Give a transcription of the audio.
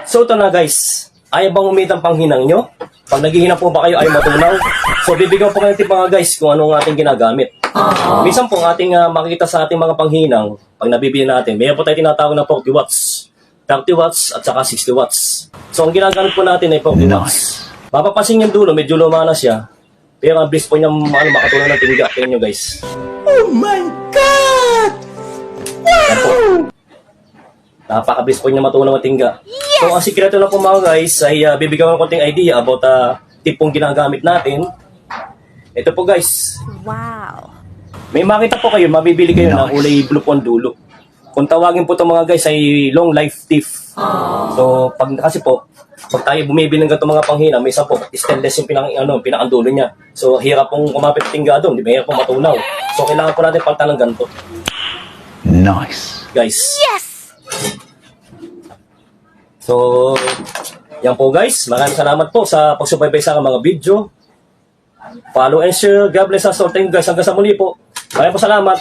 So ito na guys, ayaw bang umit ang panghinang nyo? Pag naghihinang po ba kayo ay matunaw? So bibigyan po kayo ng tip mga guys kung anong ating ginagamit. Minsan po ating makikita sa ating mga panghinang, pag nabibili natin, mayroon po tayo tinatawag na 40 watts, 30 watts at saka 60 watts. So ang ginagamit po natin ay 40 watts. Mapapansin yung dulo, medyo luma na siya. Pero ang bliss po niya makatulong ng tingga. Tingnan nyo guys. Oh my God! Wow! Napaka-bliss po niya matulong ng tingga. So ang sikreto na po mga guys ay bibigyan ko ng konting idea about tip pong ginagamit natin. Ito po guys. Wow. May makita po kayo, mabibili kayo ng kulay blue po ang dulo. Kung tawagin po itong mga guys ay long life thief. So kasi po, pag tayo bumibili ng ganito mga panghina, may isa po, stainless yung pinakandulo niya. So hirap pong kumapit tingga doon, di ba? Hirap pong matunaw. So kailangan po natin palitan ng ganito. Nice. Guys. Yes! So, yan po guys. Maraming salamat po sa pagsubaybay sa mga video. Follow and share. God bless us all. Thank you guys. Hanggang sa muli po. Maraming po salamat.